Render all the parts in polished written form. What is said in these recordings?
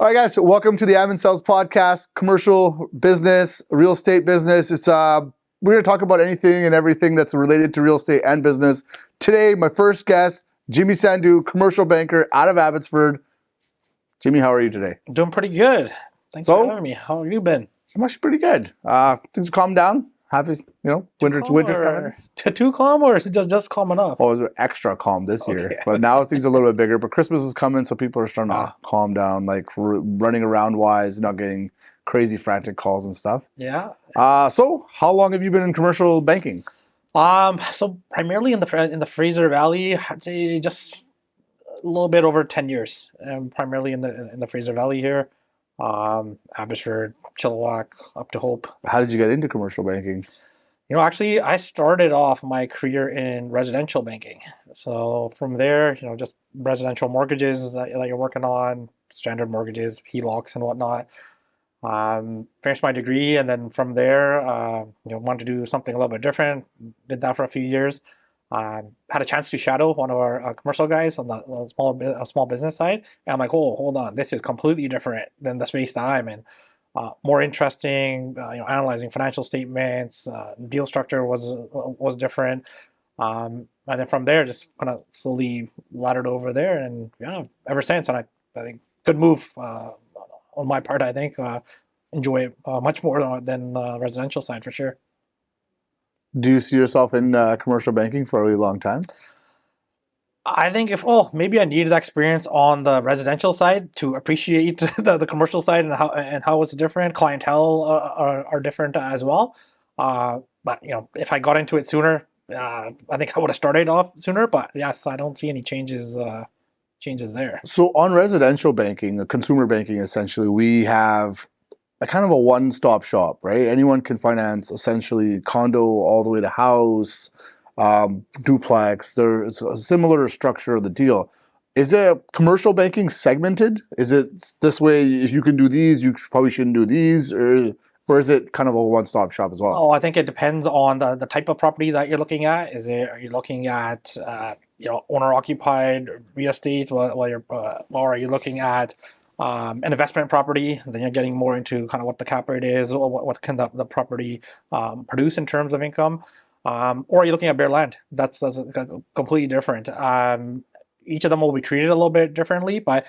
All right, guys. So welcome to the Amansells Podcast. Commercial business, real estate business. We're going to talk about anything and everything that's related to real estate and business. Today, my first guest, Jimmy Sandhu, commercial banker out of Abbotsford. Jimmy, how are you today? I'm doing pretty good. Thanks for having me. How have you been? I'm actually pretty good. Things calm down. Happy, winter's coming. Too calm, or is it just calm enough? Oh, it was extra calm this year, but now things are a little bit bigger. But Christmas is coming, so people are starting to calm down, like running around wise, not getting crazy frantic calls and stuff. Yeah. So how long have you been in commercial banking? So primarily in the Fraser Valley, I'd say just a little bit over 10 years. Primarily in the Fraser Valley here. Abbotsford, Chilliwack, up to Hope. How did you get into commercial banking? Actually, I started off my career in residential banking. So from there, just residential mortgages that you're working on, standard mortgages, HELOCs and whatnot. Finished my degree, and then from there, wanted to do something a little bit different. Did that for a few years. Had a chance to shadow one of our commercial guys on the small business side, and I'm like, oh, hold on, this is completely different than the space that I'm in. More interesting, analyzing financial statements, deal structure was different, and then from there, just kind of slowly laddered over there, and ever since, and I think good move on my part. I think enjoy it much more than the residential side for sure. Do you see yourself in commercial banking for a really long time? I think maybe I needed that experience on the residential side to appreciate the commercial side and how it's different. Clientele are different as well. But if I got into it sooner, I think I would have started off sooner. But yes, I don't see any changes there. So on residential banking, the consumer banking, essentially, we have a kind of a one-stop shop, right? Anyone can finance essentially condo all the way to house, duplex. It's a similar structure of the deal. Is it commercial banking segmented? Is it this way? If you can do these, you probably shouldn't do these, or is it kind of a one-stop shop as well? Oh, I think it depends on the type of property that you're looking at. Are you looking at owner-occupied real estate, or are you looking at an investment property? Then you're getting more into kind of what the cap rate is, or what can the property produce in terms of income. Or are you looking at bare land? That's completely different. Each of them will be treated a little bit differently, but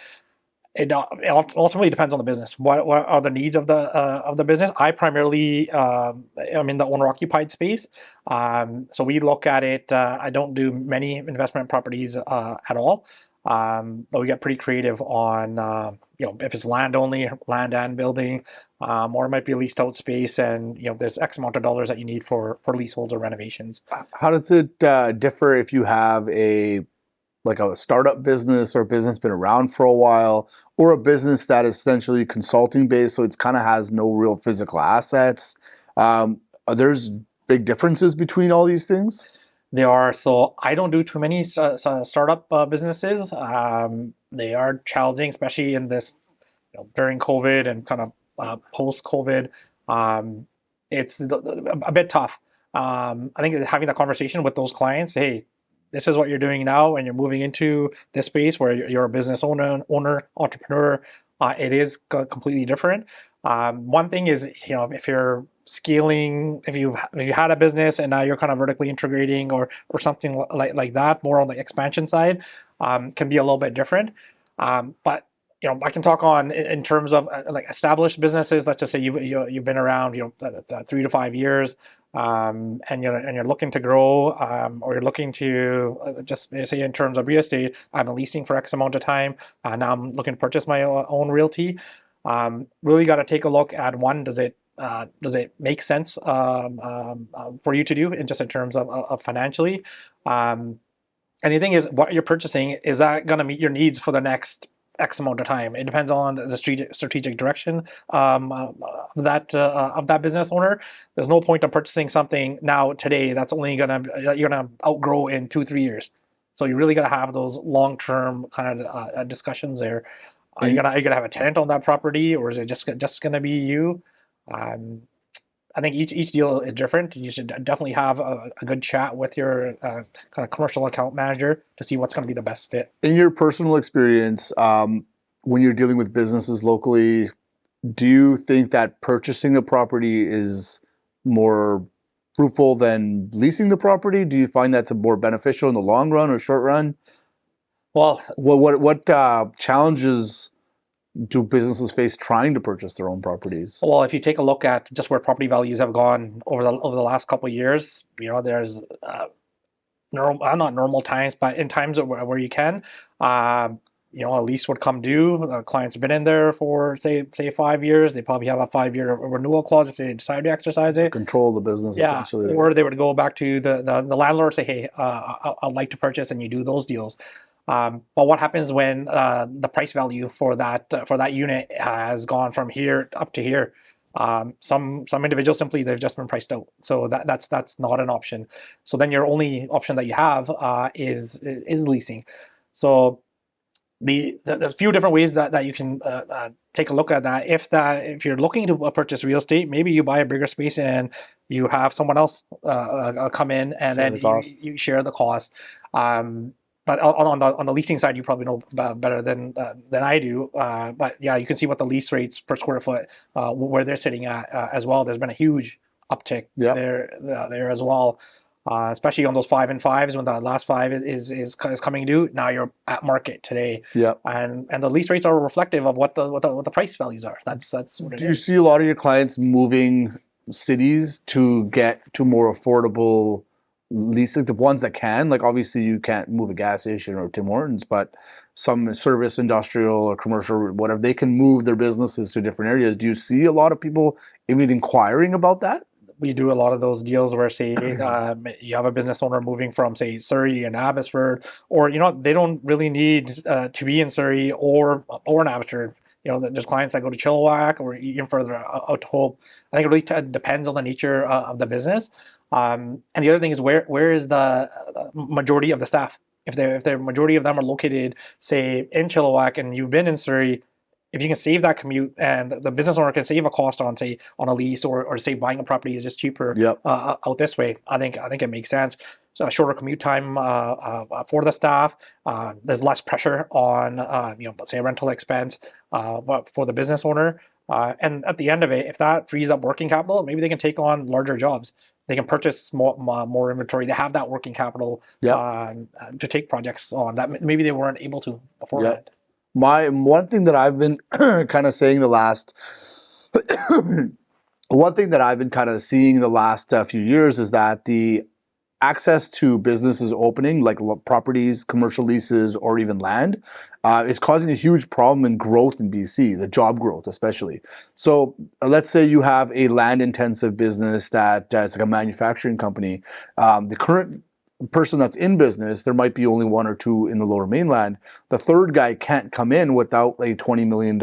it ultimately depends on the business. What are the needs of the business? I primarily am in the owner-occupied space, so we look at it. I don't do many investment properties at all, but we get pretty creative on if it's land only, land and building, or it might be a leased out space, and there's X amount of dollars that you need for leaseholds or renovations. How does it differ if you have a startup business, or a business been around for a while, or a business that is essentially consulting based, so it's kind of has no real physical assets? There's big differences between all these things? There are. So I don't do too many startup businesses. They are challenging, especially in this during COVID and kind of post-COVID. It's a bit tough. I think having that conversation with those clients, hey, this is what you're doing now, and you're moving into this space where you're a business owner, entrepreneur. It is completely different. One thing is, if you're scaling, if you had a business and now you're kind of vertically integrating or something like that, more on the expansion side, can be a little bit different. But I can talk on in terms of like established businesses. Let's just say you've been around 3 to 5 years, and you're looking to grow, or you're looking to just say in terms of real estate, I've been leasing for X amount of time. Now I'm looking to purchase my own realty. Really got to take a look at one, does it make sense for you to do in terms of financially? And the thing is, what you're purchasing, is that going to meet your needs for the next X amount of time? It depends on the strategic direction of that business owner. There's no point of purchasing something now today that's only you're gonna outgrow in 2-3 years. So you really got to have those long-term kind of discussions there. Are you gonna have a tenant on that property, or is it just gonna be you? I think each deal is different. You should definitely have a good chat with your kind of commercial account manager to see what's going to be the best fit. In your personal experience, when you're dealing with businesses locally, do you think that purchasing the property is more fruitful than leasing the property? Do you find that's more beneficial in the long run or short run? Well, What challenges do businesses face trying to purchase their own properties? well, if you take a look at just where property values have gone over the last couple of years, there's not normal times, but in times where you can, a lease would come due. Clients have been in there for say 5 years. They probably have a 5-year renewal clause if they decide to exercise it. Control the business, Yeah, essentially. or they would go back to the landlord, say, hey, I'd like to purchase, and you do those deals. But what happens when the price value for that unit has gone from here up to here? Some individuals simply they've just been priced out, so that's not an option. So then your only option that you have is leasing. So there's a few different ways that you can take a look at that. If you're looking to purchase real estate, maybe you buy a bigger space and you have someone else come in, and Share then the cost. you share the cost. But on the leasing side, you probably know better than I do. But yeah, you can see what the lease rates per square foot where they're sitting at as well. There's been a huge uptick Yep. there as well. Especially on those 5 and 5s when the last 5 is coming due. Now you're at market today, Yep. and the lease rates are reflective of what the price values are. That's what it Do you is. see a lot of your clients moving cities to get to more affordable lease, like the ones that can? Like obviously you can't move a gas station or Tim Hortons, but some service, industrial or commercial, or whatever, they can move their businesses to different areas. Do you see a lot of people even inquiring about that? We do a lot of those deals where, say, you have a business owner moving from, say, Surrey and Abbotsford, or they don't really need to be in Surrey or in Abbotsford. There's clients that go to Chilliwack or even further out to Hope. I think it really depends on the nature of the business. And the other thing is where is the majority of the staff? If the majority of them are located, say, in Chilliwack, and you've been in Surrey, if you can save that commute and the business owner can save a cost on, say, on a lease, or say buying a property is just cheaper Yep. out this way, I think it makes sense. So a shorter commute time for the staff. There's less pressure on let's say a rental expense for the business owner. And at the end of it, if that frees up working capital, maybe they can take on larger jobs. They can purchase more inventory. They have that working capital Yep. to take projects on that maybe they weren't able to beforehand. Yep. One thing that I've been kind of saying the last one thing that I've been kind of seeing the last few years is that the access to businesses opening, like properties, commercial leases, or even land, is causing a huge problem in growth in BC, the job growth especially. So let's say you have a land-intensive business that is like a manufacturing company. The current person that's in business, there might be only one or two in the Lower Mainland. The third guy can't come in without a $20 million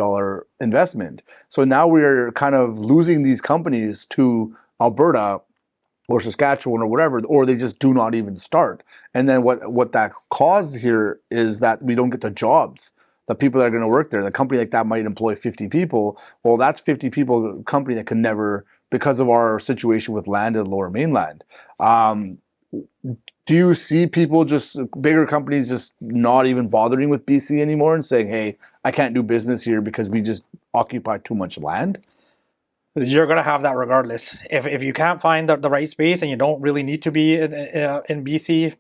investment. So now we're kind of losing these companies to Alberta or Saskatchewan or whatever, or they just do not even start. And then what that caused here is that we don't get the jobs. The people that are going to work there, the company like that might employ 50 people. Well, that's 50 people, a company that can never, because of our situation with land in the Lower Mainland. Do you see people, just bigger companies, just not even bothering with BC anymore and saying, hey, I can't do business here because we just occupy too much land? You're going to have that regardless. If you can't find the right space and you don't really need to be in BC,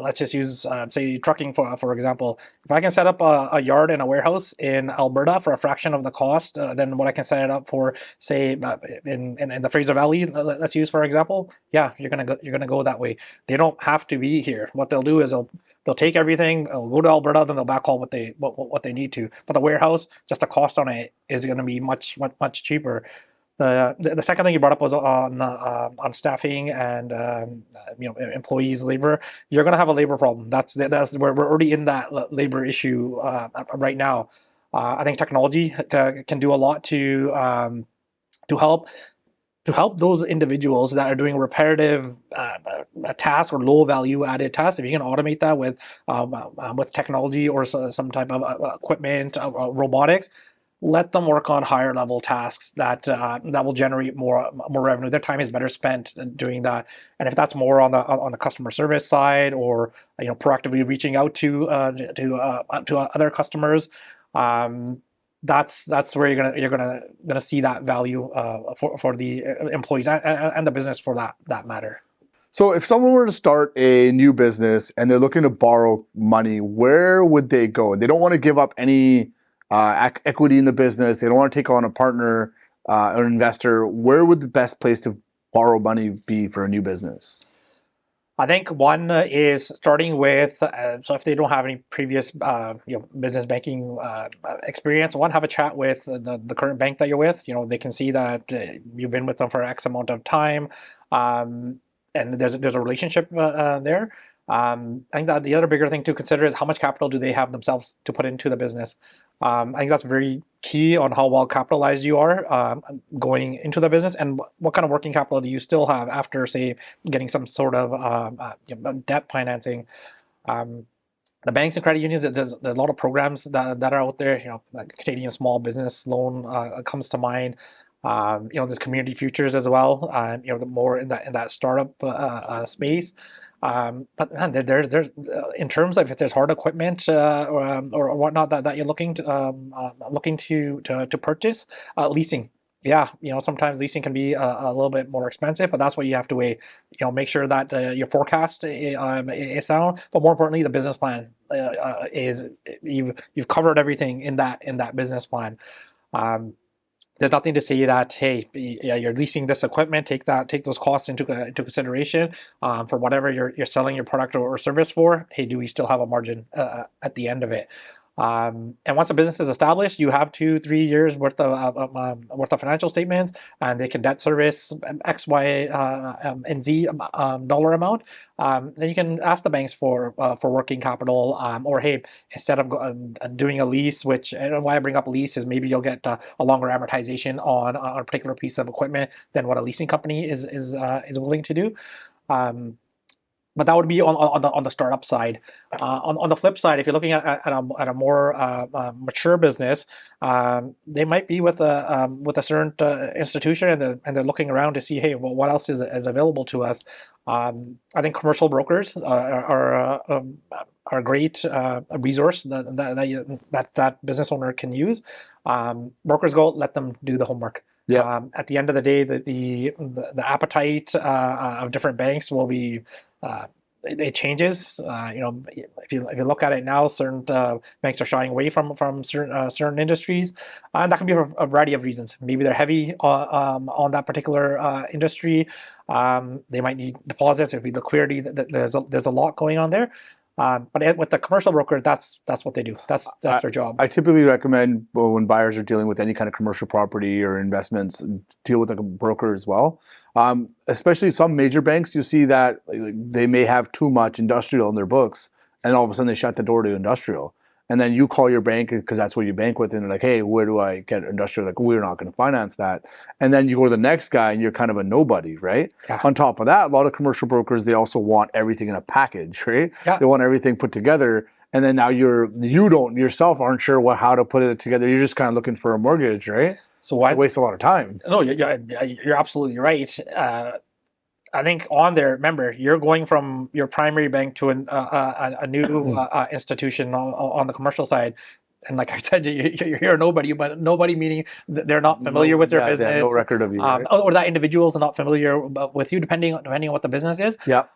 let's just use, say, trucking for example. If I can set up a yard and a warehouse in Alberta for a fraction of the cost than what I can set it up for, say, in the Fraser Valley, let's use for example, yeah, you're gonna go that way. They don't have to be here. What they'll do is they'll take everything, go to Alberta, then they'll backhaul what they need to. But the warehouse, just the cost on it is going to be much cheaper. The second thing you brought up was on staffing and employees, labor. You're going to have a labor problem. That's where we're already in that labor issue right now. I think technology can do a lot to help those individuals that are doing repetitive tasks or low value added tasks. If you can automate that with technology or some type of equipment, robotics, let them work on higher level tasks that will generate more revenue. Their time is better spent doing that. And if that's more on the customer service side, or proactively reaching out to other customers, That's where you're gonna see that value for the employees and the business for that matter. So if someone were to start a new business and they're looking to borrow money, where would they go? They don't want to give up any equity in the business. They don't want to take on a partner or an investor. Where would the best place to borrow money be for a new business? I think one is starting with, so if they don't have any previous business banking experience, one, have a chat with the current bank that you're with. They can see that you've been with them for X amount of time, and there's a relationship there. I think that the other bigger thing to consider is how much capital do they have themselves to put into the business. I think that's very key on how well capitalized you are going into the business, and what kind of working capital do you still have after, say, getting some sort of debt financing. The banks and credit unions, there's a lot of programs that are out there. Like Canadian Small Business Loan comes to mind. There's community futures as well. The more in that startup space. But man, there's in terms of if there's hard equipment or whatnot that you're looking to purchase, leasing. Yeah, sometimes leasing can be a little bit more expensive, but that's what you have to weigh. Make sure that your forecast is sound, but more importantly, the business plan is you've covered everything in that business plan. There's nothing to say that, hey, you're leasing this equipment, take those costs into consideration for whatever you're selling your product or service for. Hey, do we still have a margin at the end of it? And once a business is established, you have 2-3 years worth of financial statements, and they can debt service X, Y, and Z dollar amount. Then you can ask the banks for working capital, or hey, instead of doing a lease, which, and why I bring up a lease is maybe you'll get a longer amortization on a particular piece of equipment than what a leasing company is willing to do. But that would be on the startup side. On the flip side, if you're looking at a more mature business, they might be with a certain institution, and they're looking around to see, hey, well, what else is available to us. I think commercial brokers are a great resource that business owner can use. Brokers go, let them do the homework. Yeah. At the end of the day, the appetite of different banks will be it changes. If you look at it now, certain banks are shying away from certain industries, and that can be for a variety of reasons. Maybe they're heavy on that particular industry. They might need deposits. There'd be liquidity. There's a lot going on there. But with the commercial broker, that's what they do. That's their job. I typically recommend when buyers are dealing with any kind of commercial property or investments, deal with a broker as well. Especially some major banks, you see that they may have too much industrial in their books, and all of a sudden they shut the door to industrial. And then you call your bank because that's what you bank with, and they're like, hey, where do I get industrial? Like, we're not going to finance that. And then you go to the next guy and you're kind of a nobody, right? Yeah. On top of that, a lot of commercial brokers, they also want everything in a package, right? Yeah. They want everything put together. And then now you don't yourself aren't sure how to put it together. You're just kind of looking for a mortgage, right? So it wastes a lot of time. No, you're absolutely right. I think on there, remember, you're going from your primary bank to a new institution on the commercial side. And like I said, you're nobody, but nobody meaning they're not familiar with your business. They have no record of you, right? Or that individuals are not familiar with you, depending on what the business is. Yeah.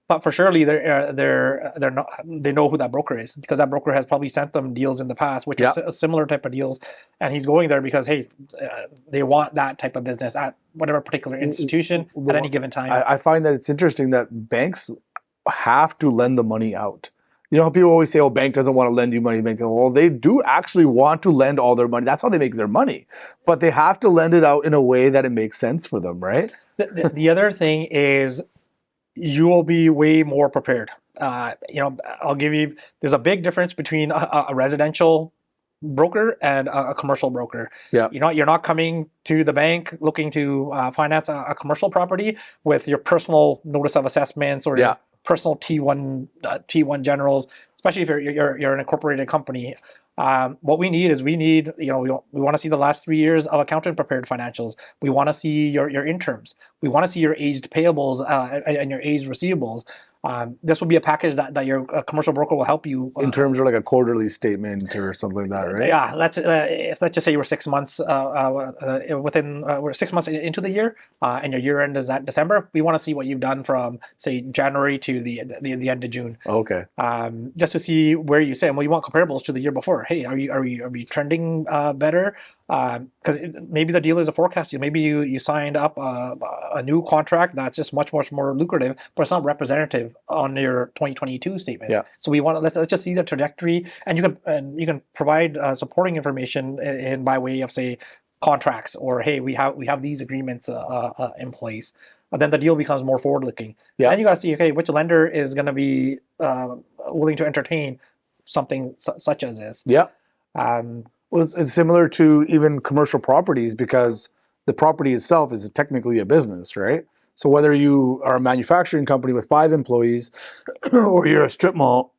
But for surely they're not. They know who that broker is, because that broker has probably sent them deals in the past, which are a similar type of deals, and he's going there because, hey, they want that type of business at whatever particular institution at any given time. I find that it's interesting that banks have to lend the money out. You know how people always say, "Oh, bank doesn't want to lend you money." Well, they do actually want to lend all their money. That's how they make their money, but they have to lend it out in a way that it makes sense for them, right? The other thing is, you will be way more prepared. I'll give you, there's a big difference between a residential broker and a commercial broker. Yeah. You're not coming to the bank looking to finance a commercial property with your personal notice of assessments or your personal T1 generals, especially if you're an incorporated company. What we need is we want to see the last 3 years of accountant prepared financials. We want to see your interim. We want to see your aged payables and your aged receivables. This will be a package that your commercial broker will help you in terms of like a quarterly statement or something like that, right? Yeah, let's just say you were 6 months we're 6 months into the year, and your year end is at December. We want to see what you've done from say January to the end of June. Okay. Just to see where you say, well, you want comparables to the year before. Hey, are you trending better? Because maybe the deal is a forecast deal. Maybe you signed up a new contract that's just much more lucrative, but it's not representative on your 2022 statement. Yeah. So we want to let's just see the trajectory, and you can provide supporting information by way of say contracts or hey we have these agreements in place. Then the deal becomes more forward looking. Yeah. Then you got to see okay which lender is going to be willing to entertain something such as this. Yeah. Um, Well, it's similar to even commercial properties because the property itself is technically a business, right? So whether you are a manufacturing company with 5 employees or you're a strip mall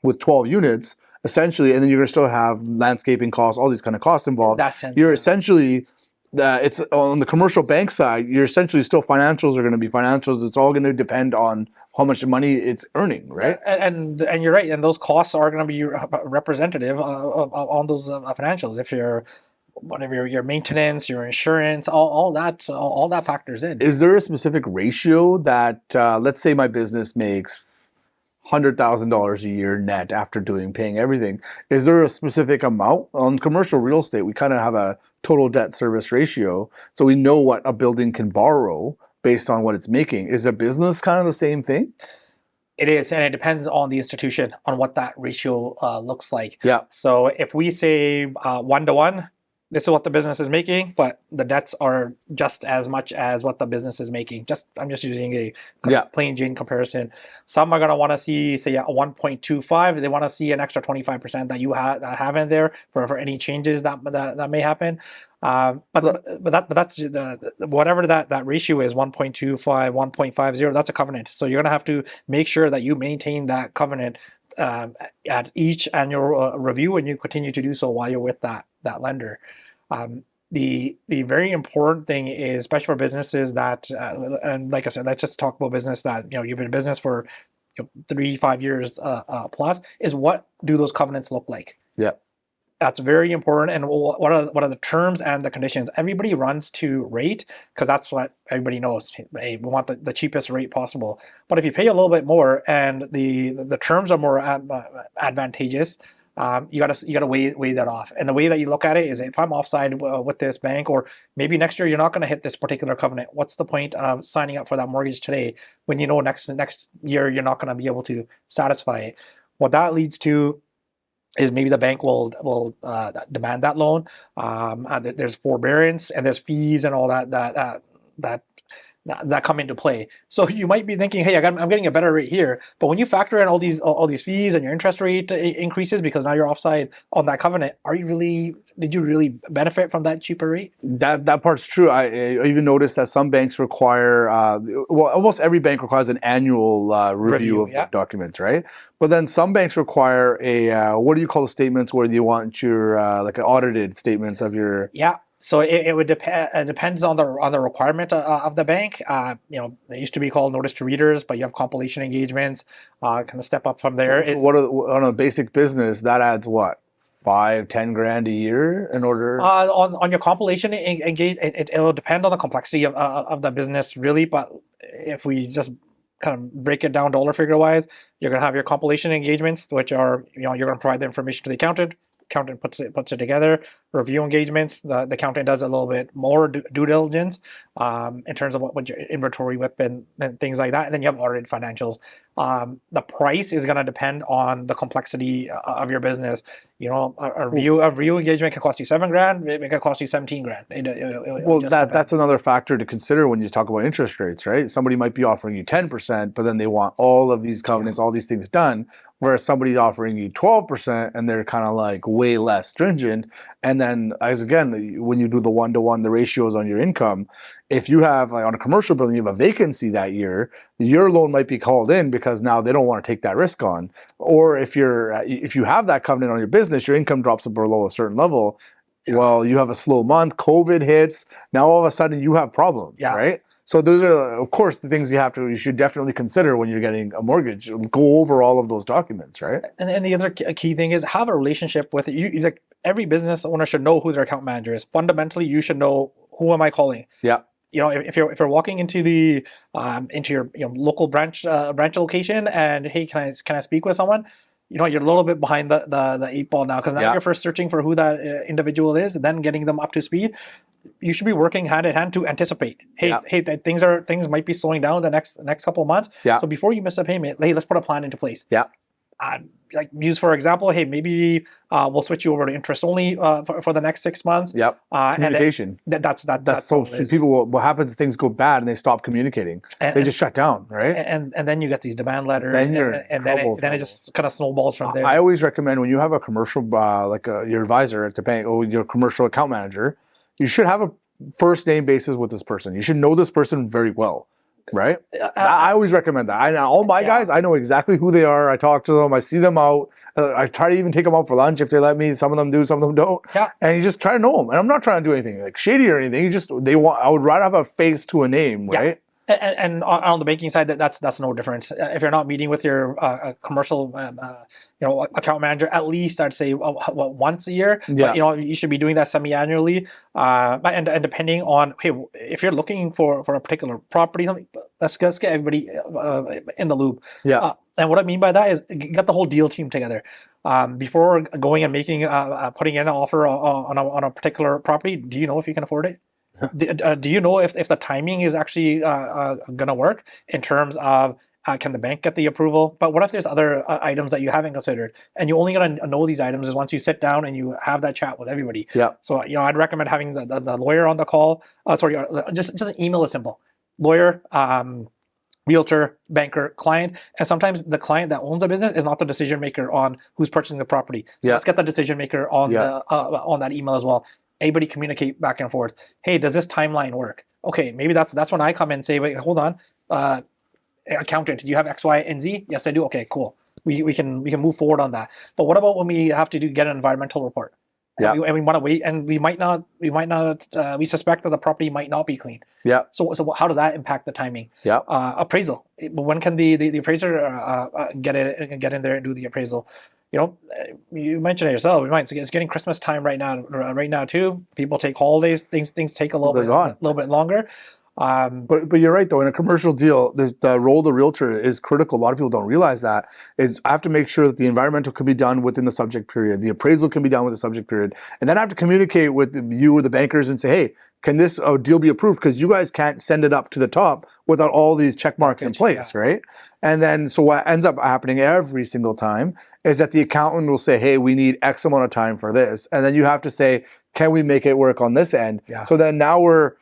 with 12 units, essentially, and then you're going to still have landscaping costs, all these kind of costs involved. That sense, You're yeah. essentially, it's on the commercial bank side, you're essentially still financials are going to be financials. It's all going to depend on how much money it's earning, right? And you're right, and those costs are going to be representative on those financials. If you're whatever your maintenance, your insurance, all that factors in. Is there a specific ratio that, let's say my business makes $100,000 a year net after paying everything? Is there a specific amount on commercial real estate? We kind of have a total debt service ratio, so we know what a building can borrow based on what it's making. Is a business kind of the same thing? It is, and it depends on the institution on what that ratio looks like. Yeah. So if we say 1-to-1, this is what the business is making, but the debts are just as much as what the business is making. I'm just using a plain Jane comparison. Some are going to want to see, say, a 1.25. They want to see an extra 25% that you have in there for any changes that may happen. But that's whatever that ratio is, 1.25, 1.50. That's a covenant. So you're going to have to make sure that you maintain that covenant at each annual review, and you continue to do so while you're with that lender. The very important thing is, especially for businesses that, and like I said, let's just talk about business that you've been in business for 3-5 years plus, is what do those covenants look like? Yeah. That's very important. And what are the terms and the conditions? Everybody runs to rate because that's what everybody knows. Hey, we want the cheapest rate possible. But if you pay a little bit more and the terms are more advantageous, you gotta weigh that off. And the way that you look at it is, if I'm offside with this bank, or maybe next year you're not going to hit this particular covenant, what's the point of signing up for that mortgage today when you know next year you're not going to be able to satisfy it? What that leads to is maybe the bank will demand that loan. There's forbearance and there's fees and all that come into play. So you might be thinking, hey, I'm getting a better rate here, but when you factor in all these fees and your interest rate increases because now you're offside on that covenant, did you really benefit from that cheaper rate? That part's true. I even noticed that some banks require, almost every bank requires an annual review of the documents, right? But then some banks require a, what do you call the statements where you want your, like audited statements of your... Yeah. So it would depend. It depends on the requirement of the bank. They used to be called notice to readers, but you have compilation engagements. Kind of step up from there. So on a basic business that adds what, $5-10 grand a year in order? On your compilation engage, it'll depend on the complexity of the business really. But if we just kind of break it down dollar figure wise, you're going to have your compilation engagements, which are you're going to provide the information to the accountant. Accountant puts it together. Review engagements, the accountant does a little bit more due diligence in terms of what your inventory whip and things like that. And then you have audited financials. The price is going to depend on the complexity of your business. A review engagement can cost you $7 grand. It can cost you 17 grand. That's another factor to consider when you talk about interest rates, right? Somebody might be offering you 10%, but then they want all of these covenants, all these things done. Whereas somebody's offering you 12% and they're kind of like way less stringent. And then when you do the 1-to-1, the ratios on your income, if you have, like on a commercial building, you have a vacancy that year, your loan might be called in because now they don't want to take that risk on. Or if you have that covenant on your business, your income drops below a certain level. Yeah. Well, you have a slow month, COVID hits, now all of a sudden you have problems, right? So those are, of course, the things you should definitely consider when you're getting a mortgage. Go over all of those documents, right? And the other key thing is have a relationship with it. Like every business owner should know who their account manager is. Fundamentally, you should know, who am I calling? Yeah. If you're walking into your local branch location and, hey, can I speak with someone? You're a little bit behind the eight ball now, because now you're first searching for who that individual is, and then getting them up to speed. You should be working hand in hand to anticipate. Hey, things might be slowing down the next couple of months. Yeah. So before you miss a payment, hey, let's put a plan into place. Yeah. Like use for example, hey, maybe we'll switch you over to interest only for the next 6 months. Yep. Communication. And that's so people. What happens is things go bad and they stop communicating. They just shut down, right? And then you get these demand letters, then it just kind of snowballs from there. I always recommend, when you have a commercial, your advisor at the bank or your commercial account manager, you should have a first name basis with this person. You should know this person very well. Right? I always recommend that. All my guys, I know exactly who they are. I talk to them. I see them out. I try to even take them out for lunch if they let me. Some of them do, some of them don't. Yeah. And you just try to know them. And I'm not trying to do anything like shady or anything. I would rather have a face to a name, right? And on the banking side, that's no difference. If you're not meeting with your commercial account manager, at least I'd say once a year. Yeah. But, you should be doing that semi-annually. And depending on, hey, if you're looking for a particular property, let's get everybody in the loop. Yeah. And what I mean by that is get the whole deal team together. Before going and putting in an offer on a particular property, do you know if you can afford it? Do you know if the timing is actually going to work in terms of can the bank get the approval? But what if there's other items that you haven't considered? And you only going to know these items is once you sit down and you have that chat with everybody. Yeah. So I'd recommend having the lawyer on the call. Just an email is simple. Lawyer, realtor, banker, client, and sometimes the client that owns a business is not the decision maker on who's purchasing the property. So let's get the decision maker on on that email as well. Everybody communicate back and forth. Hey, does this timeline work? Okay, maybe that's when I come in and say, wait, hold on, accountant, do you have X, Y, and Z? Yes, I do. Okay, cool. We can move forward on that. But what about when we have to get an environmental report? Yeah. And we want to wait, and we suspect that the property might not be clean. Yeah. So how does that impact the timing? Yeah. Appraisal. When can the appraiser get in there and do the appraisal? You mentioned it yourself. It's getting Christmas time right now. Right now too, people take holidays. Things take a little bit longer. But you're right though. In a commercial deal, the role of the realtor is critical. A lot of people don't realize that. Is I have to make sure that the environmental can be done within the subject period, the appraisal can be done with the subject period, and then I have to communicate with you or the bankers and say, hey, can this deal be approved? Because you guys can't send it up to the top without all these check marks in place, right? And then so what ends up happening every single time is that the accountant will say, hey, we need X amount of time for this, and then you have to say, can we make it work on this end? Yeah. So then now we're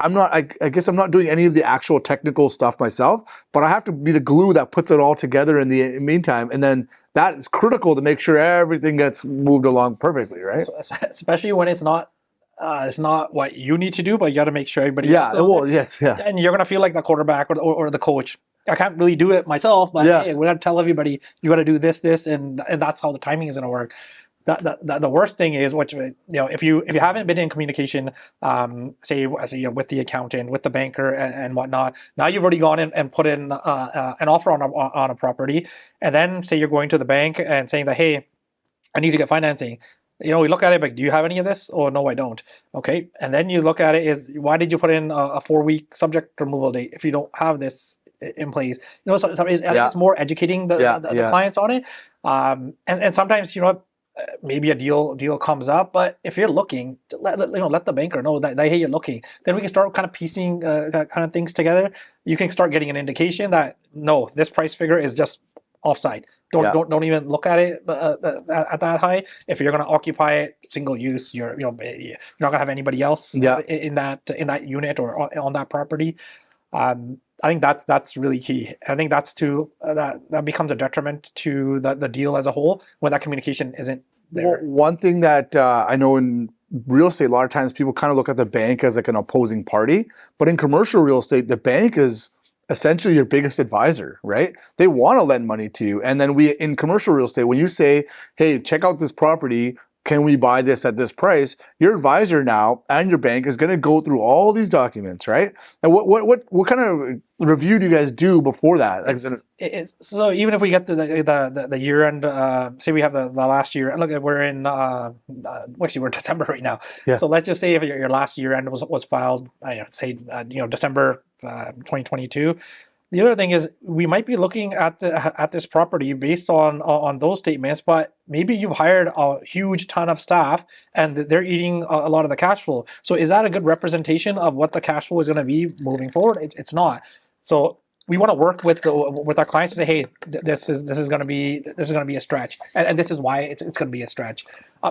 I guess I'm not doing any of the actual technical stuff myself, but I have to be the glue that puts it all together in the meantime. And then that is critical to make sure everything gets moved along perfectly, right? Especially when it's not what you need to do, but you got to make sure everybody else. Yeah. And you're going to feel like the quarterback or the coach. I can't really do it myself, but hey, we got to tell everybody, you got to do this, and that's how the timing is going to work. The worst thing is, which if you haven't been in communication, say with the accountant, with the banker, and whatnot, now you've already gone in and put in an offer on a property, and then say you're going to the bank and saying that, hey, I need to get financing. We look at it like, do you have any of this? Oh, no, I don't. Okay, and then you look at it is, why did you put in a 4-week subject removal date if you don't have this in place? So it's more educating the clients on it, and sometimes maybe a deal comes up, but if you're looking, let the banker know that hey, you're looking. Then we can start kind of piecing kind of things together. You can start getting an indication that no, this price figure is just offside. Don't even look at it at that high. If you're going to occupy it single use, you're not going to have anybody else in that unit or on that property. I think that's really key. I think that's that becomes a detriment to the deal as a whole when that communication isn't there. Well, one thing that I know in real estate, a lot of times people kind of look at the bank as like an opposing party, but in commercial real estate, the bank is essentially your biggest advisor, right? They want to lend money to you. And then in commercial real estate, when you say, hey, check out this property, can we buy this at this price? Your advisor now and your bank is going to go through all these documents, right? And what kind of review do you guys do before that? So even if we get to the year end, say we have the last year, look, we're in actually we're December right now. Yeah. So let's just say if your last year end was filed, say December 2022. The other thing is we might be looking at this property based on those statements, but maybe you've hired a huge ton of staff and they're eating a lot of the cash flow. So is that a good representation of what the cash flow is going to be moving forward? It's not. So we want to work with our clients to say, hey, this is going to be a stretch, and this is why it's going to be a stretch.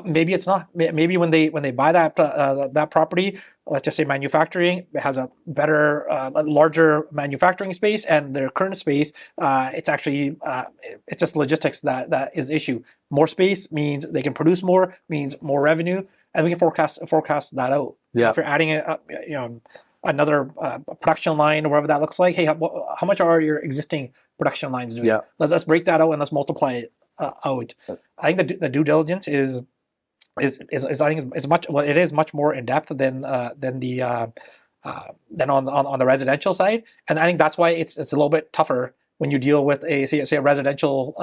Maybe it's not. Maybe when they buy that property, let's just say manufacturing, it has a better, larger manufacturing space, and their current space, it's actually it's just logistics that is the issue. More space means they can produce more, means more revenue, and we can forecast that out. Yeah. If you're adding another production line or whatever that looks like, hey, how much are your existing production lines doing? Yeah. Let's break that out and let's multiply it out. I think the due diligence is I think it is much more in depth than on the residential side, and I think that's why it's a little bit tougher when you deal with a residential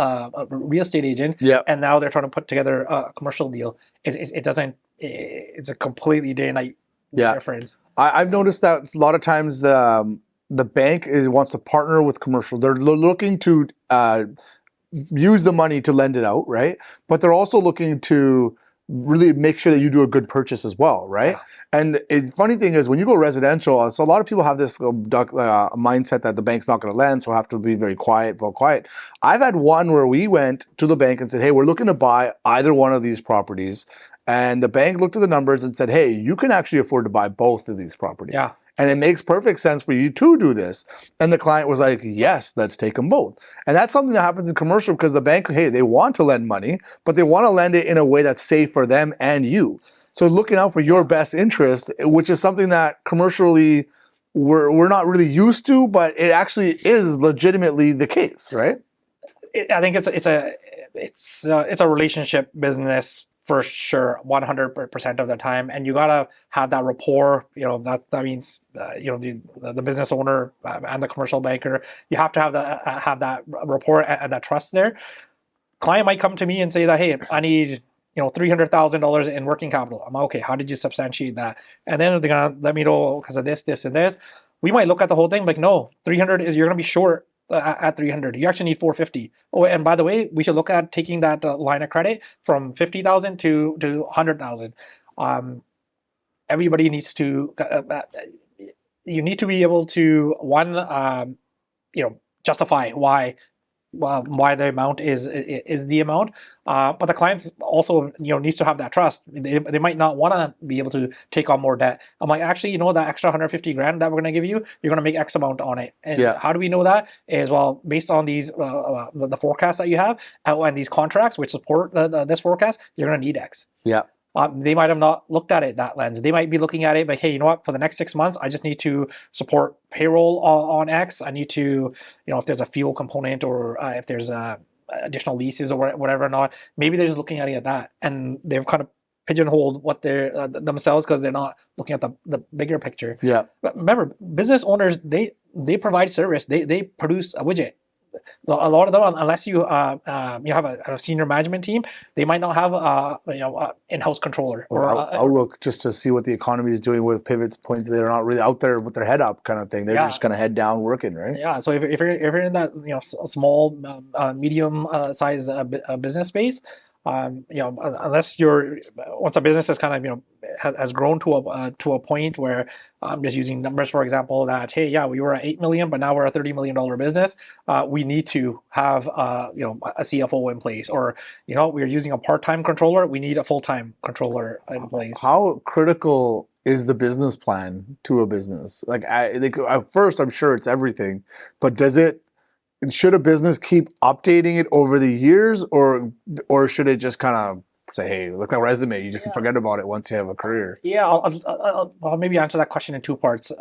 real estate agent, and now they're trying to put together a commercial deal. It's a completely day and night difference. I've noticed that a lot of times the bank wants to partner with commercial. They're looking to use the money to lend it out, right? But they're also looking to really make sure that you do a good purchase as well, right? Yeah. And the funny thing is when you go residential, so a lot of people have this mindset that the bank's not going to lend, so I have to be very quiet. I've had one where we went to the bank and said, hey, we're looking to buy either one of these properties. And the bank looked at the numbers and said, hey, you can actually afford to buy both of these properties. Yeah. And it makes perfect sense for you to do this. And the client was like, yes, let's take them both. And that's something that happens in commercial because the bank, hey, they want to lend money, but they want to lend it in a way that's safe for them and you. So looking out for your best interest, which is something that commercially we're not really used to, but it actually is legitimately the case, right? I think it's a relationship business for sure, 100% of the time, and you gotta have that rapport. That means the business owner and the commercial banker. You have to have that rapport and that trust there. Client might come to me and say that, hey, I need $300,000 in working capital. I'm like, okay, how did you substantiate that? And then they're gonna let me know because of this, and this. We might look at the whole thing like, no, 300 is you're gonna be short. At 300, you actually need 450. Oh, and by the way, we should look at taking that line of credit from 50,000 to 100,000. Everybody needs to. You need to be able to justify why the amount is the amount, but the clients also needs to have that trust. They might not want to be able to take on more debt. I'm like, actually, that extra 150 grand that we're going to give you, you're going to make X amount on it. And how do we know that? Is based on these the forecasts that you have and these contracts which support this forecast, you're going to need X. Yeah. They might have not looked at it that lens. They might be looking at it like, hey, you know what? For the next 6 months, I just need to support payroll on X. I need to, if there's a fuel component or if there's additional leases or whatever or not, maybe they're just looking at it at that, and they've kind of pigeonholed what they're themselves because they're not looking at the bigger picture. Yeah. But remember, business owners they provide service. They produce a widget. A lot of them, unless you have a senior management team, they might not have in-house controller. I'll look just to see what the economy is doing with pivots points. They're not really out there with their head up kind of thing. They're just kind of head down working, right? Yeah. So if you're in that small, medium size business space, unless once a business is kind of has grown to a point where I'm just using numbers for example that, hey, yeah, we were at 8 million but now we're a $30 million business, we need to have a CFO in place, or we're using a part-time controller, we need a full-time controller in place. How critical is the business plan to a business? Like at first I'm sure it's everything, but should a business keep updating it over the years, or should it just kind of say, hey, look at my resume, you just forget about it once you have a career? Yeah, I'll maybe answer that question in two parts.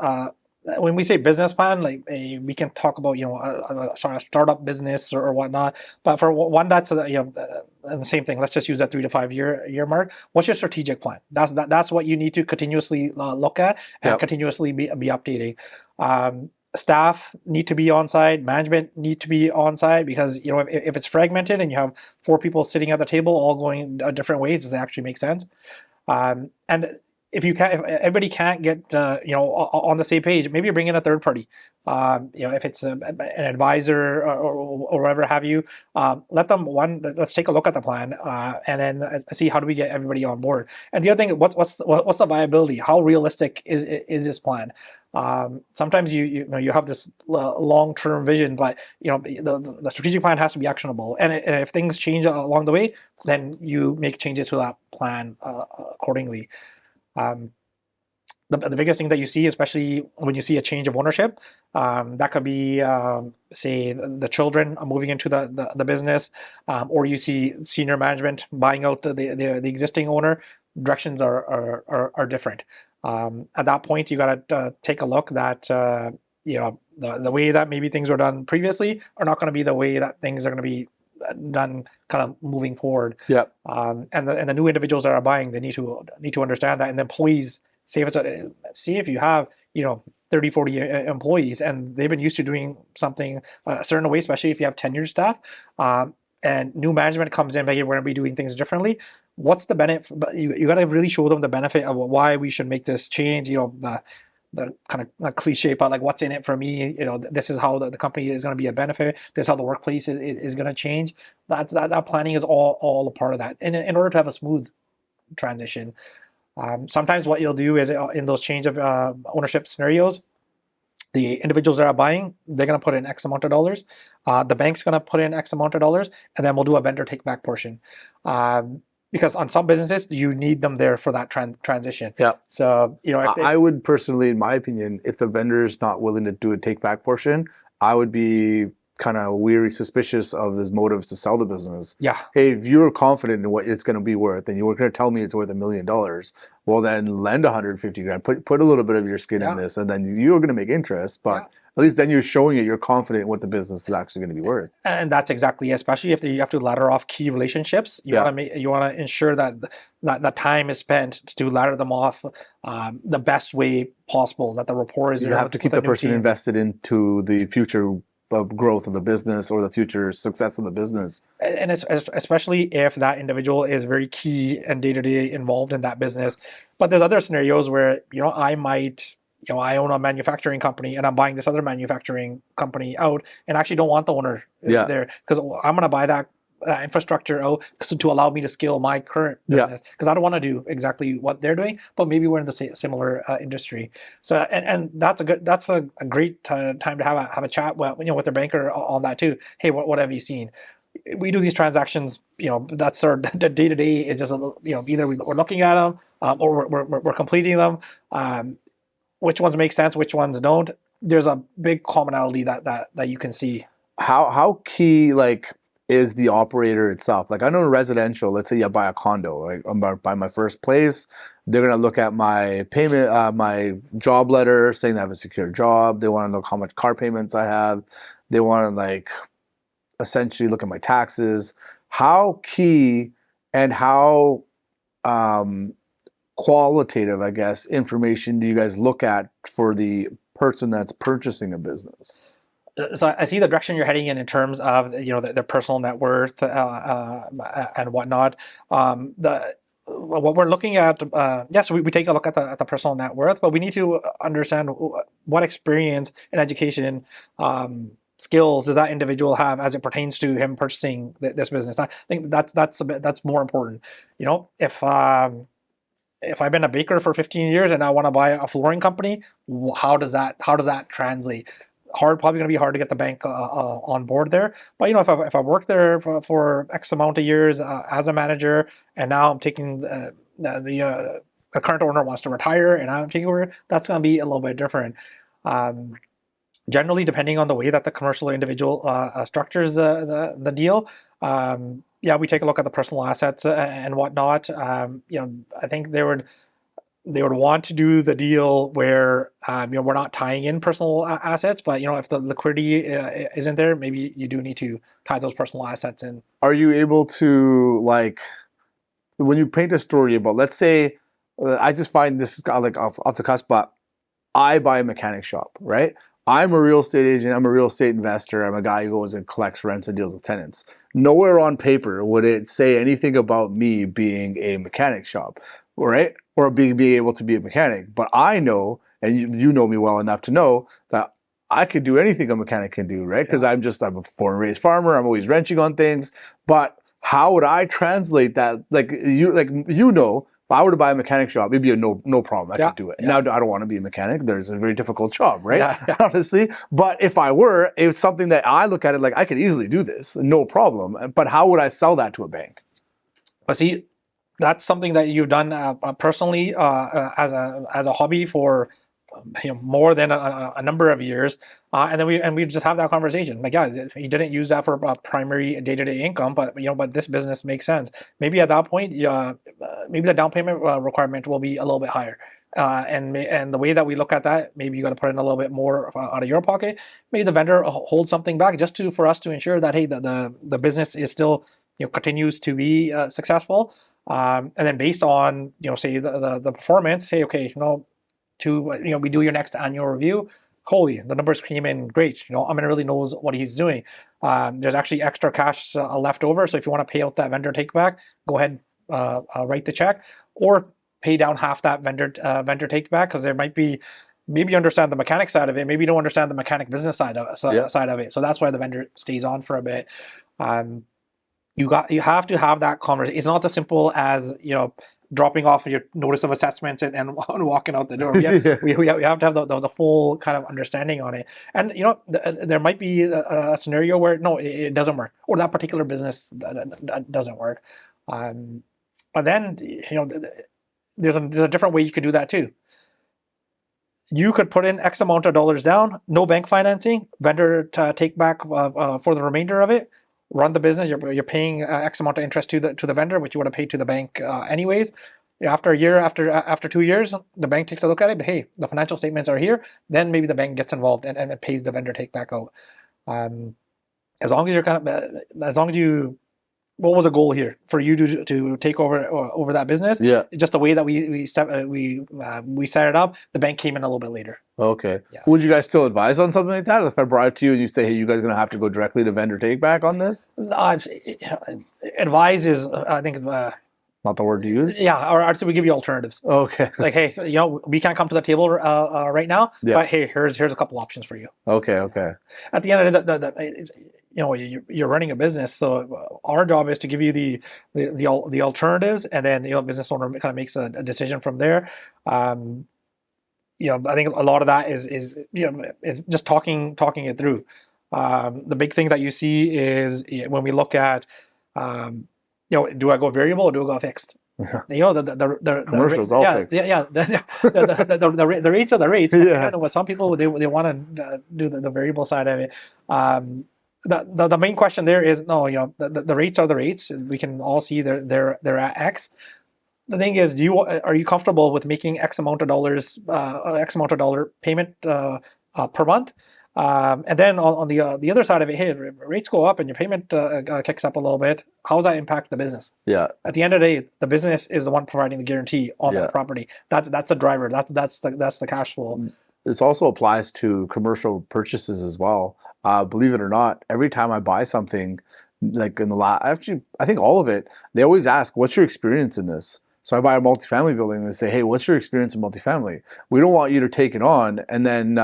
when we say business plan, like we can talk about a sort of startup business or whatnot. But for one that's the same thing. Let's just use that 3 to 5 year mark. What's your strategic plan? That's what you need to continuously look at and continuously be updating. Staff need to be on site. Management need to be on site because if it's fragmented and you have 4 people sitting at the table all going different ways, does it actually make sense? And if everybody can't get on the same page, maybe bring in a third party. If it's an advisor or whatever have you, let's take a look at the plan and then see how do we get everybody on board. And the other thing, what's the viability? How realistic is this plan? Sometimes you have this long-term vision, but the strategic plan has to be actionable. And if things change along the way, then you make changes to that plan accordingly. The biggest thing that you see, especially when you see a change of ownership, that could be, say, the children are moving into the business, or you see senior management buying out the existing owner. Directions are different. At that point, you got to take a look that the way that maybe things were done previously are not going to be the way that things are going to be done kind of moving forward. Yeah. And the new individuals that are buying, they need to understand that. And the employees, see if you have 30, 40 employees and they've been used to doing something a certain way, especially if you have tenured staff, and new management comes in, hey, we're going to be doing things differently. What's the benefit? You got to really show them the benefit of why we should make this change. The kind of cliche, but like, what's in it for me? This is how the company is going to be a benefit. This is how the workplace is going to change. That planning is all a part of that. And in order to have a smooth transition, sometimes what you'll do is in those change of ownership scenarios, the individuals that are buying, they're going to put in X amount of dollars. The bank's going to put in X amount of dollars, and then we'll do a vendor take back portion. Because on some businesses, you need them there for that transition. Yeah. So, I would personally, in my opinion, if the vendor's not willing to do a take back portion, I would be kind of weary, suspicious of his motives to sell the business. Yeah. Hey, if you're confident in what it's going to be worth, and you were going to tell me it's worth $1 million, well, then lend 150 grand. Put a little bit of your skin in this, and then you're going to make interest. But at least then you're showing it you're confident in what the business is actually going to be worth. And that's exactly, especially if you have to ladder off key relationships. You want to ensure that time is spent to ladder them off the best way possible. That the rapport is. You have to keep the person invested into the future growth of the business or the future success of the business. And especially if that individual is very key and day-to-day involved in that business. But there's other scenarios where, I might, I own a manufacturing company and I'm buying this other manufacturing company out and actually don't want the owner there because I'm going to buy that infrastructure out to allow me to scale my current business because I don't want to do exactly what they're doing, but maybe we're in the similar industry. So and that's a great time to have a chat with their banker on that too. Hey, what have you seen? We do these transactions. That's our day to day. Is just either we're looking at them or we're completing them. Which ones make sense? Which ones don't? There's a big commonality that you can see. How key is the operator itself? Like I know in residential, let's say you buy a condo, right? I'm about to buy my first place. They're gonna look at my payment, my job letter saying I have a secure job. They want to know how much car payments I have. They want to essentially look at my taxes. How key and how qualitative, I guess, information do you guys look at for the person that's purchasing a business? So I see the direction you're heading in terms of their personal net worth and whatnot. What we're looking at, yes, we take a look at the personal net worth, but we need to understand what experience and education skills does that individual have as it pertains to him purchasing this business. I think that's more important. If I've been a baker for 15 years and I want to buy a flooring company, how does that translate? Probably going to be hard to get the bank on board there. But if I work there for X amount of years as a manager, and now I'm taking the current owner wants to retire, and I'm taking over, that's going to be a little bit different. Generally, depending on the way that the commercial individual structures the deal, we take a look at the personal assets and whatnot. I think they would. they would want to do the deal where we're not tying in personal assets, but if the liquidity isn't there, maybe you do need to tie those personal assets in. Are you able to, like, when you paint a story about, let's say, I just find this like off the cusp, but I buy a mechanic shop, right? I'm a real estate agent. I'm a real estate investor. I'm a guy who goes and collects rents and deals with tenants. Nowhere on paper would it say anything about me being a mechanic shop, right? Or being able to be a mechanic. But I know, and you know me well enough to know that I could do anything a mechanic can do, right? Because I'm a born and raised farmer. I'm always wrenching on things. But how would I translate that? Like if I were to buy a mechanic shop, it'd be no problem. I could do it. Now, I don't want to be a mechanic. There's a very difficult job, right? Honestly. But if I were, it's something that I look at it like I could easily do this, no problem. But how would I sell that to a bank? But see, that's something that you've done personally as a hobby for more than a number of years, and then we just have that conversation. Like, you didn't use that for primary day-to-day income, but but this business makes sense. Maybe at that point, maybe the down payment requirement will be a little bit higher. And the way that we look at that, maybe you got to put in a little bit more out of your pocket. Maybe the vendor holds something back just for us to ensure that, hey, the business is still continues to be successful. And then based on say the performance, hey, okay, we do your next annual review. Holy, the numbers came in great. Aman really knows what he's doing. There's actually extra cash left over. So if you want to pay out that vendor take back, go ahead, write the check, or pay down half that vendor take back, because there might be, maybe you understand the mechanic side of it, maybe you don't understand the mechanic business side of it. So that's why the vendor stays on for a bit. You have to have that conversation. It's not as simple as dropping off your notice of assessments and walking out the door. We have to have the full kind of understanding on it. And there might be a scenario where no, it doesn't work, or that particular business doesn't work. But then there's a different way you could do that too. You could put in X amount of dollars down, no bank financing, vendor take back for the remainder of it. Run the business. You're paying X amount of interest to the vendor, which you would have paid to the bank anyways. After a year, after 2 years, the bank takes a look at it. But hey, the financial statements are here. Then maybe the bank gets involved and it pays the vendor take back out. As long as you, what was the goal here for you to take over that business? Yeah. Just the way that we set it up, the bank came in a little bit later. Okay. Yeah. Would you guys still advise on something like that? If I brought it to you and you say, hey, you guys are going to have to go directly to vendor take back on this? Advise is, I think, not the word to use? Yeah, or I'd say we give you alternatives. Okay. Like, hey, we can't come to the table right now, but hey, here's a couple options for you. Okay. At the end of you're running a business, so our job is to give you the alternatives, and then business owner kind of makes a decision from there. I think a lot of that is just talking it through. The big thing that you see is when we look at do I go variable or do I go fixed? The commercials all fixed. The rates are the rates. Yeah. But some people they want to do the variable side of it. The main question there is the rates are the rates. We can all see they're at X. The thing is, are you comfortable with making X amount of dollar payment per month? And then on the other side of it, hey, rates go up and your payment kicks up a little bit. How does that impact the business? Yeah. At the end of the day, the business is the one providing the guarantee on that property. That's the driver. That's the cash flow. This also applies to commercial purchases as well. Believe it or not, every time I buy something, like I think all of it, they always ask, "What's your experience in this?" So I buy a multifamily building and they say, hey, what's your experience in multifamily? We don't want you to take it on. And then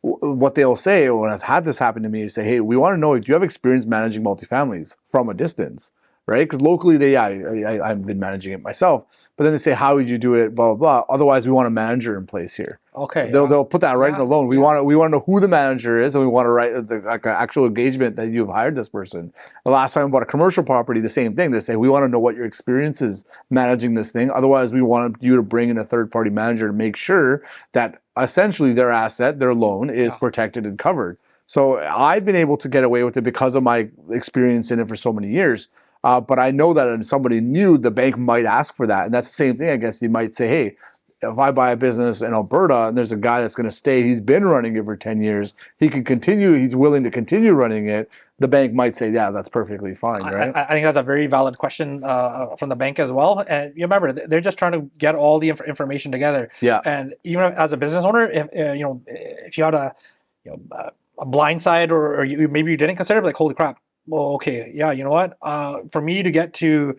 what they'll say, when I've had this happen to me, is say, hey, we want to know, do you have experience managing multifamilies from a distance? Right? Because locally, I've been managing it myself. But then they say, how would you do it? Blah, blah, blah. Otherwise, we want a manager in place here. Okay. They'll put that right in the loan. We want to know who the manager is, and we want to write the actual engagement that you've hired this person. The last time I bought a commercial property, the same thing. They say, we want to know what your experience is managing this thing. Otherwise, we want you to bring in a third-party manager to make sure that essentially their asset, their loan, is protected and covered. So I've been able to get away with it because of my experience in it for so many years. But I know that if somebody new, the bank might ask for that. And that's the same thing, I guess. You might say, hey, if I buy a business in Alberta and there's a guy that's going to stay, he's been running it for 10 years, he can continue, he's willing to continue running it, the bank might say, yeah, that's perfectly fine, right? I think that's a very valid question from the bank as well. And you remember, they're just trying to get all the information together. Yeah. And even as a business owner, if if you had a blind side, or maybe you didn't consider it, like, holy crap, well, okay, yeah, you know what? For me to get to,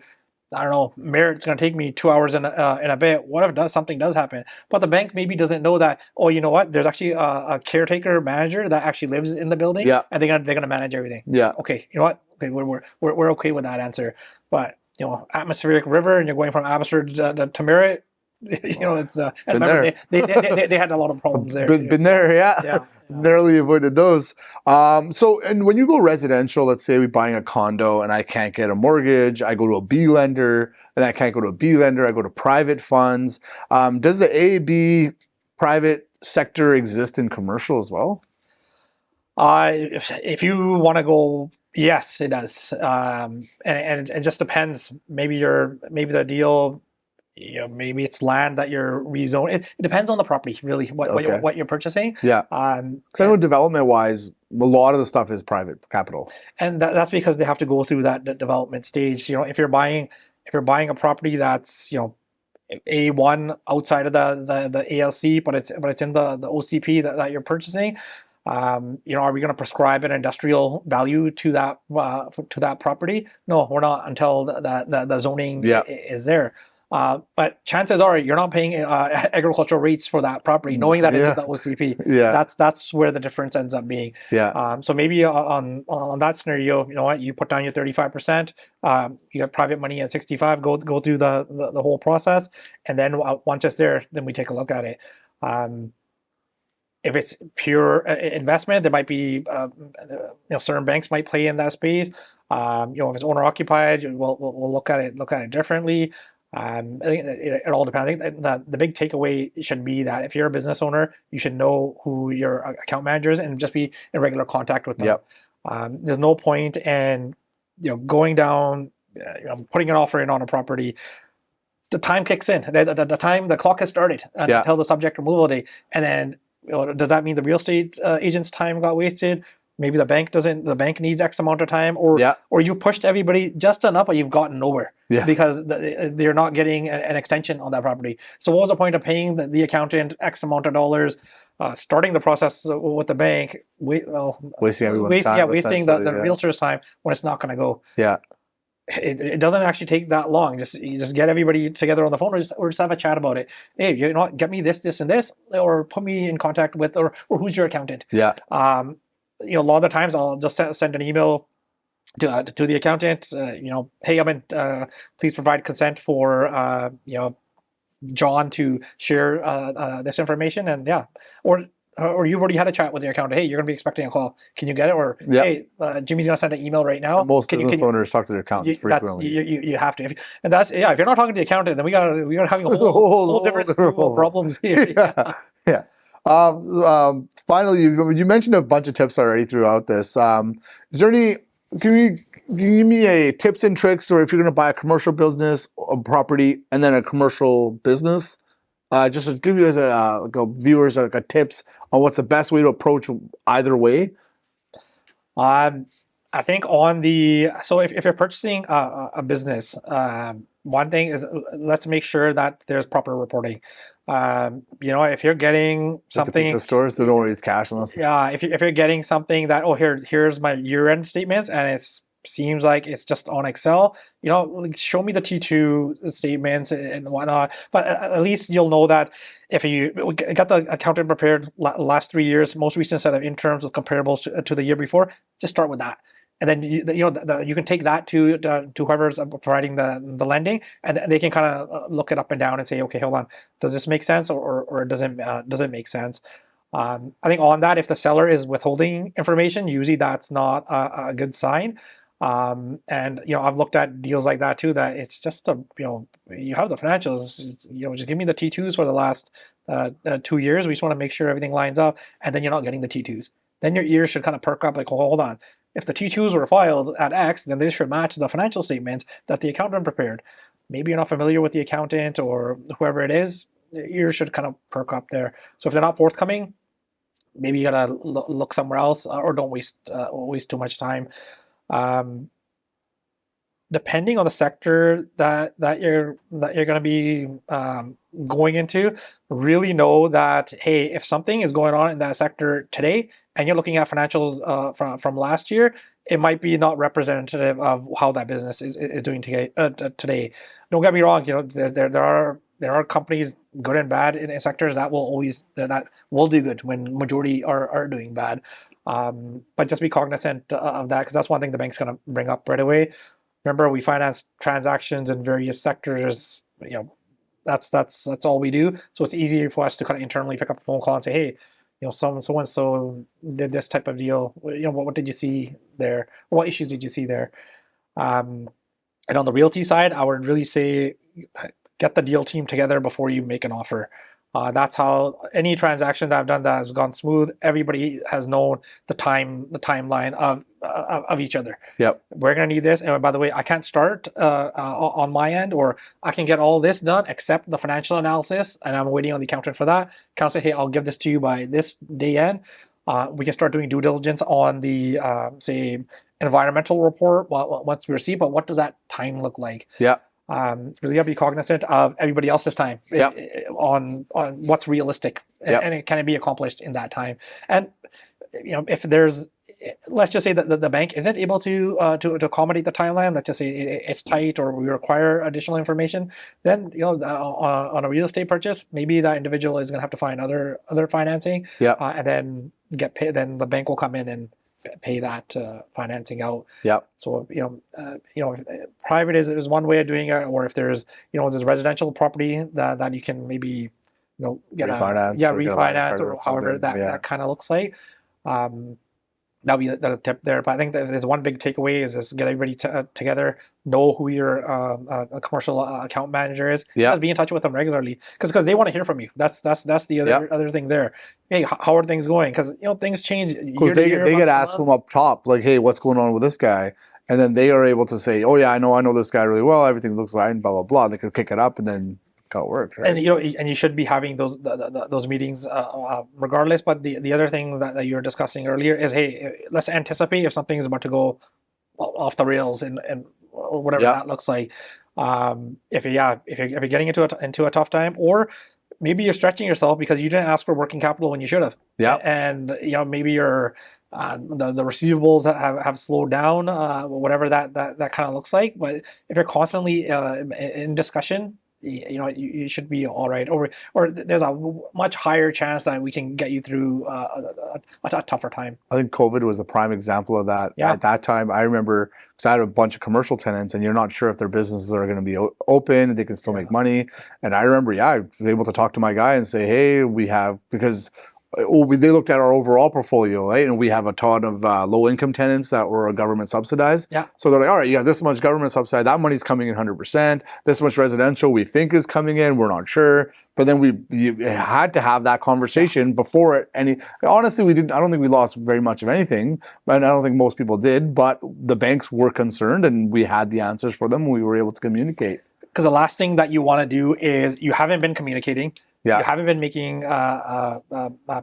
I don't know, Merritt, it's going to take me 2 hours and a bit. What if something does happen? But the bank maybe doesn't know that. Oh, you know what? There's actually a caretaker manager that actually lives in the building, Yeah. and they're gonna manage everything. Yeah. Okay, you know what? Okay, we're okay with that answer. But atmospheric river, and you're going from Abbotsford to Merritt. It's and remember they had a lot of problems there. Been there, yeah. Narrowly avoided those. So, and when you go residential, let's say we're buying a condo and I can't get a mortgage, I go to a B lender, and I can't go to a B lender, I go to private funds. Does the A/B private sector exist in commercial as well? If you want to go, yes, it does. And it just depends. Maybe the deal, maybe it's land that you're rezoning. It depends on the property, really, what you're purchasing. Yeah. Because I know development-wise, a lot of the stuff is private capital, and that's because they have to go through that development stage. If you're buying a property that's A1 outside of the ALC, but it's in the OCP that you're purchasing. Are we going to prescribe an industrial value to that property? No, we're not until the zoning is there. But chances are you're not paying agricultural rates for that property, knowing that it's at the OCP. Yeah. That's where the difference ends up being. Yeah. So maybe on that scenario, you know what, you put down your 35%, you got private money at 65, go through the whole process, and then once it's there, then we take a look at it. If it's pure investment, there might be certain banks might play in that space. If it's owner occupied, we'll look at it differently. I think it all depends. I think that the big takeaway should be that if you're a business owner, you should know who your account manager is and just be in regular contact with them. Yep. There's no point in going down, putting an offer in on a property. The time kicks in. The clock has started until the subject removal day, and then does that mean the real estate agent's time got wasted? Maybe the bank doesn't. The bank needs X amount of time, or you pushed everybody just enough, but you've gotten nowhere because they're not getting an extension on that property. So what was the point of paying the accountant X amount of dollars, starting the process with the bank, wasting everyone's time, wasting the realtor's time when it's not going to go. Yeah. It doesn't actually take that long. You just get everybody together on the phone, or just have a chat about it. Hey, you know what? Get me this, and this, or put me in contact with, or who's your accountant? Yeah. A lot of the times I'll just send an email to the accountant. Hey, please provide consent for John to share this information, and or you've already had a chat with your accountant. Hey, you're going to be expecting a call. Can you get it? Or hey, Jimmy's going to send an email right now. Most business owners talk to their accountants frequently. You have to, and that's if you're not talking to the accountant, then we got having a whole different problems here. Yeah. Finally, you mentioned a bunch of tips already throughout this. Is there any? Can you give me a tips and tricks, or if you're going to buy a commercial business, a property, and then a commercial business, just to give you as viewers a tips on what's the best way to approach either way? I think if you're purchasing a business, one thing is let's make sure that there's proper reporting. If you're getting something, like the pizza stores, they don't want to use cash unless. Yeah, if you're getting something that here's my year-end statements, and it seems like it's just on Excel, show me the T2 statements and whatnot. But at least you'll know that if you got the accountant prepared last 3 years, most recent set of interim with comparables to the year before, just start with that. And then you can take that to whoever's providing the lending, and they can kind of look it up and down and say, okay, hold on, does this make sense or does it make sense? I think on that, if the seller is withholding information, usually that's not a good sign. And I've looked at deals like that too. That it's just you have the financials. Just give me the T2s for the last 2 years. We just want to make sure everything lines up, and then you're not getting the T2s. Then your ears should kind of perk up. Like, hold on. If the T2s were filed at X, then they should match the financial statements that the accountant prepared. Maybe you're not familiar with the accountant or whoever it is. ears should kind of perk up there. So if they're not forthcoming, maybe you gotta look somewhere else, or don't waste too much time. Um, Depending on the sector that you're going to be going into, really know that, hey, if something is going on in that sector today and you're looking at financials from last year, it might be not representative of how that business is doing today. Don't get me wrong, there are companies, good and bad, in sectors that will do good when majority are doing bad. But just be cognizant of that, because that's one thing the bank's going to bring up right away. Remember, we finance transactions in various sectors. That's all we do. So it's easier for us to kind of internally pick up a phone call and say, hey, so and so did this type of deal. What did you see there? What issues did you see there? And on the realty side, I would really say get the deal team together before you make an offer. That's how any transaction that I've done that has gone smooth. Everybody has known the timeline of each other. Yep. We're gonna need this, and by the way, I can't start on my end, or I can get all this done except the financial analysis, and I'm waiting on the accountant for that. Accountant say, hey, I'll give this to you by this day end. We can start doing due diligence on the say environmental report once we receive. But what does that time look like? Yeah. Really gotta be cognizant of everybody else's time on what's realistic, and it can be accomplished in that time. And if there's, let's just say that the bank isn't able to accommodate the timeline, let's just say it's tight or we require additional information, then on a real estate purchase, maybe that individual is going to have to find other financing, and then get paid. Then the bank will come in and pay that financing out. So private is one way of doing it, or if there's there's a residential property that you can maybe get refinance or however that kind of looks like. That'll be the tip there. But I think that there's one big takeaway is just get everybody together, know who your commercial account manager is. Just be in touch with them regularly, because they want to hear from you. That's the other thing there. Hey, how are things going? Because things change year to year. They get asked from up top, like, hey, what's going on with this guy? And then they are able to say, oh yeah, I know this guy really well. Everything looks fine, blah blah blah. They could kick it up, and then how it works, right? And you should be having those meetings regardless. But the other thing that you were discussing earlier is, hey, let's anticipate if something is about to go off the rails and whatever that looks like. If you're getting into a tough time, or maybe you're stretching yourself because you didn't ask for working capital when you should have. And maybe your the receivables have slowed down, whatever that kind of looks like. But if you're constantly in discussion, you should be all right. Or there's a much higher chance that we can get you through a tougher time. I think COVID was a prime example of that. At that time, I remember, because I had a bunch of commercial tenants, and you're not sure if their businesses are going to be open, they can still make money. And I remember, I was able to talk to my guy and say, hey, we have, because they looked at our overall portfolio, right? And we have a ton of low-income tenants that were government subsidized. So they're like, all right, you have this much government subsidized, that money's coming in 100%. This much residential we think is coming in, we're not sure. But then you had to have that conversation before honestly, I don't think we lost very much of anything, and I don't think most people did, but the banks were concerned, and we had the answers for them, and we were able to communicate. Because the last thing that you want to do is, you haven't been communicating. You haven't been making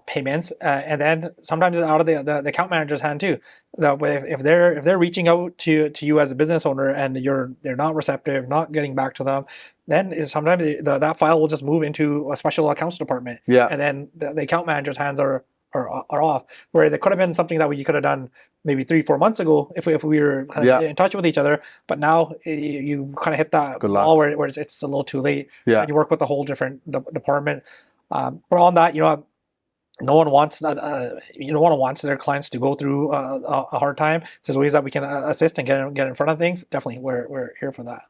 payments, and then sometimes it's out of the account manager's hand too. If they're reaching out to you as a business owner and they're not receptive, not getting back to them, then sometimes that file will just move into a special accounts department. And then the account manager's hands are off. Where there could have been something that you could have done maybe 3-4 months ago if we were kind of in touch with each other. But now you kind of hit that wall where it's a little too late. And you work with a whole different department. But on that, no one wants that. No one wants their clients to go through a hard time. So there's ways that we can assist and get in front of things. Definitely, we're here for that.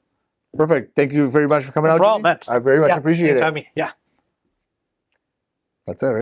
Perfect. Thank you very much for coming out. No problem, man. I very much appreciate it. Thanks for having me. Yeah. That's it. Right?